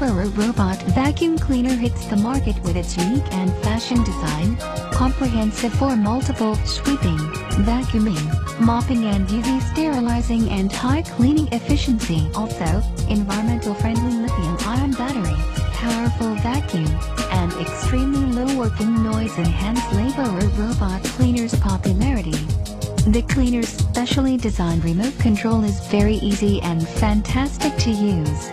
Laborer Robot Vacuum Cleaner hits the market with its unique and fashion design, comprehensive for multiple sweeping, vacuuming, mopping and UV sterilizing and high cleaning efficiency. Also, environmental-friendly lithium-ion battery, powerful vacuum, and extremely low working noise enhance Laborer Robot Cleaner's popularity. The cleaner's specially designed remote control is very easy and fantastic to use,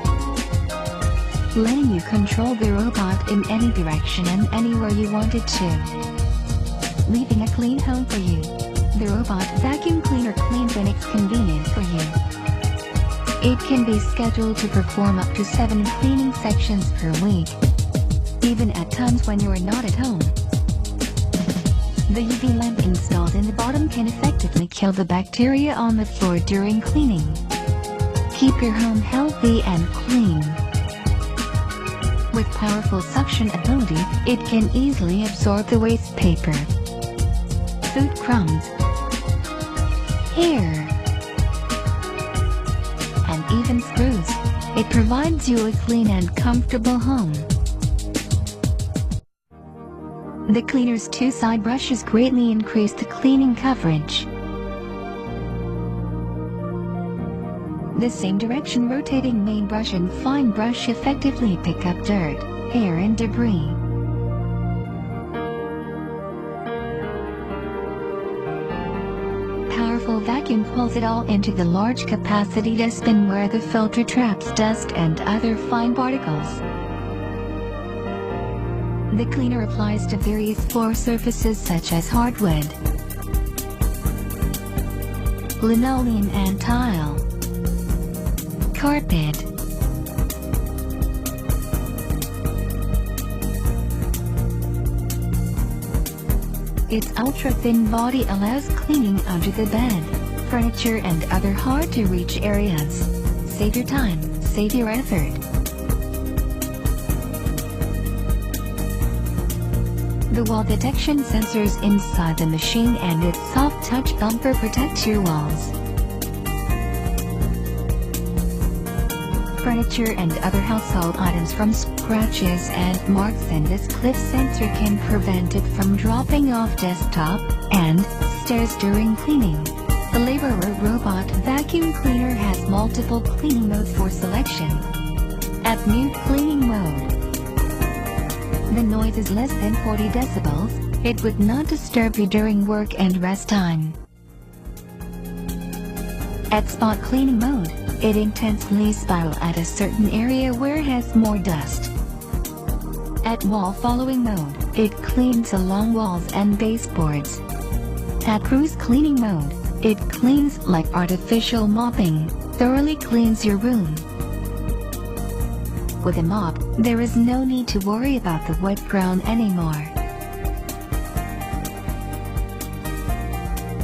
letting you control the robot in any direction and anywhere you want it to, leaving a clean home for you. The robot vacuum cleaner cleans when it's convenient for you. It can be scheduled to perform up to 7 cleaning sections per week, even at times when you are not at home. The UV lamp installed in the bottom can effectively kill the bacteria on the floor during cleaning. Keep your home healthy and clean. With powerful suction ability, it can easily absorb the waste paper, food crumbs, hair, and even screws. It provides you a clean and comfortable home. The cleaner's 2 side brushes greatly increase the cleaning coverage. The same direction rotating main brush and fine brush effectively pick up dirt, hair and debris. Powerful vacuum pulls it all into the large capacity dustbin where the filter traps dust and other fine particles. The cleaner applies to various floor surfaces such as hardwood, linoleum and tile, carpet, its ultra-thin body allows cleaning under the bed, furniture and other hard-to-reach areas. Save your time, save your effort. The wall detection sensors inside the machine and its soft touch bumper protect your walls, furniture and other household items from scratches and marks, and this cliff sensor can prevent it from dropping off desktop and stairs during cleaning. The Laborer Robot Vacuum Cleaner has multiple cleaning modes for selection. At mute cleaning mode, the noise is less than 40 decibels, it would not disturb you during work and rest time. At spot cleaning mode, it intensely spiral at a certain area where it has more dust. At wall following mode, it cleans along walls and baseboards. At cruise cleaning mode, it cleans like artificial mopping, thoroughly cleans your room. With a mop, there is no need to worry about the wet ground anymore.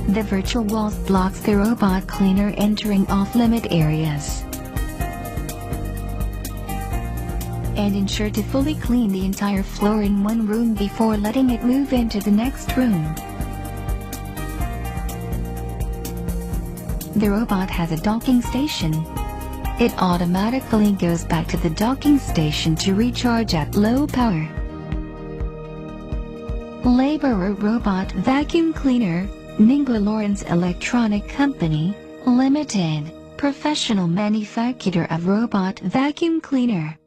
The virtual walls blocks the robot cleaner entering off-limit areas, and ensure to fully clean the entire floor in one room before letting it move into the next room. The robot has a docking station. It automatically goes back to the docking station to recharge at low power. Laborer Robot Vacuum Cleaner, Ningbo Lawrence Electronic Company, Limited, professional manufacturer of robot vacuum cleaner.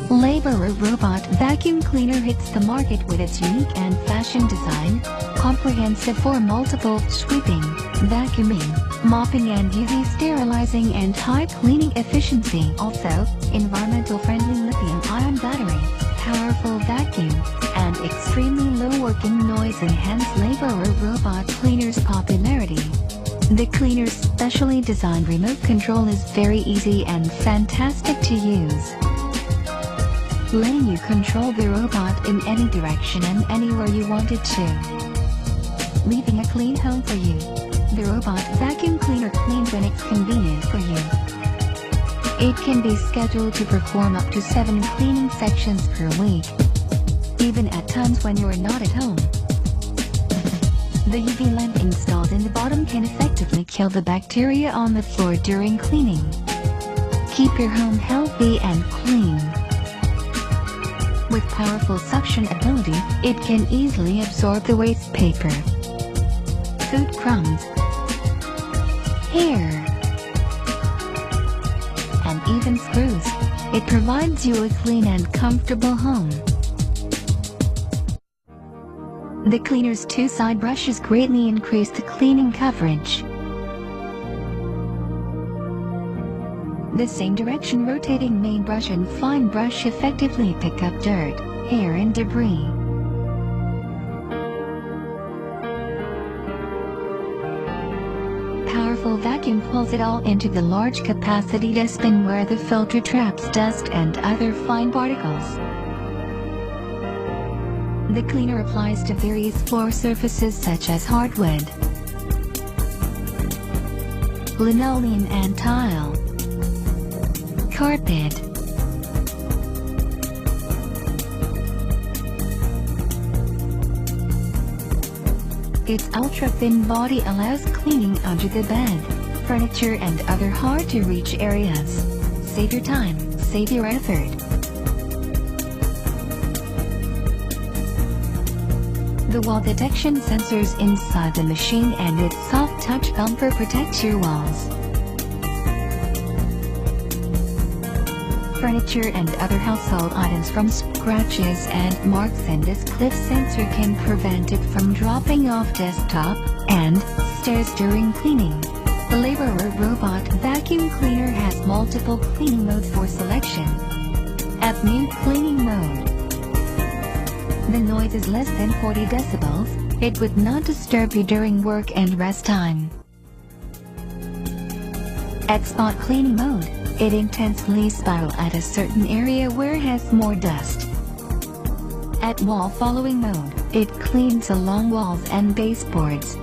Laborer Robot Vacuum Cleaner hits the market with its unique and fashion design, comprehensive for multiple sweeping, vacuuming, mopping and UV sterilizing and high cleaning efficiency. Also, environmental-friendly lithium-ion battery, powerful vacuum, and extremely low working noise enhance Laborer Robot Cleaner's popularity. The cleaner's specially designed remote control is very easy and fantastic to use, letting you control the robot in any direction and anywhere you want it to, leaving a clean home for you. The robot vacuum cleaner cleans when it's convenient for you. It can be scheduled to perform up to 7 cleaning sections per week, even at times when you're not at home. The UV lamp installed in the bottom can effectively kill the bacteria on the floor during cleaning. Keep your home healthy and clean. With powerful suction ability, it can easily absorb the waste paper, food crumbs, hair, and even screws. It provides you a clean and comfortable home. The cleaner's two side brushes greatly increase the cleaning coverage. The same direction rotating main brush and fine brush effectively pick up dirt, hair and debris. Powerful vacuum pulls it all into the large capacity dustbin where the filter traps dust and other fine particles. The cleaner applies to various floor surfaces such as hardwood, linoleum and tile, carpet, its ultra-thin body allows cleaning under the bed, furniture and other hard-to-reach areas. Save your time, save your effort. The wall detection sensors inside the machine and its soft touch bumper protects your walls, furniture and other household items from scratches and marks, and this cliff sensor can prevent it from dropping off desktop and stairs during cleaning. The Laborer Robot Vacuum Cleaner has multiple cleaning modes for selection. At new cleaning mode, the noise is less than 40 decibels, it would not disturb you during work and rest time. At spot cleaning mode, it intensely spiral at a certain area where it has more dust. At wall following mode, it cleans along walls and baseboards.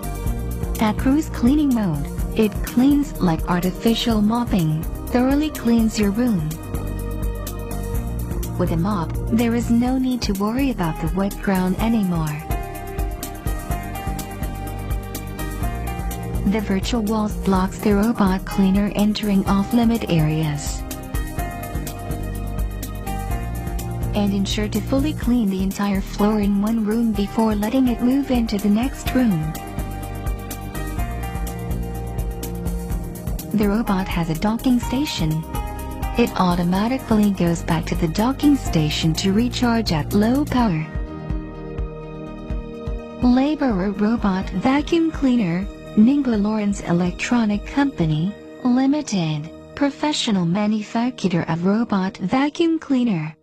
At cruise cleaning mode, it cleans like artificial mopping, thoroughly cleans your room. With a mop, there is no need to worry about the wet ground anymore. The virtual walls blocks the robot cleaner entering off-limit areas and ensure to fully clean the entire floor in one room before letting it move into the next room. The robot has a docking station. It automatically goes back to the docking station to recharge at low power. Laborer Robot Vacuum Cleaner, Ningbo Lawrence Electronic Company, Limited, professional manufacturer of robot vacuum cleaner.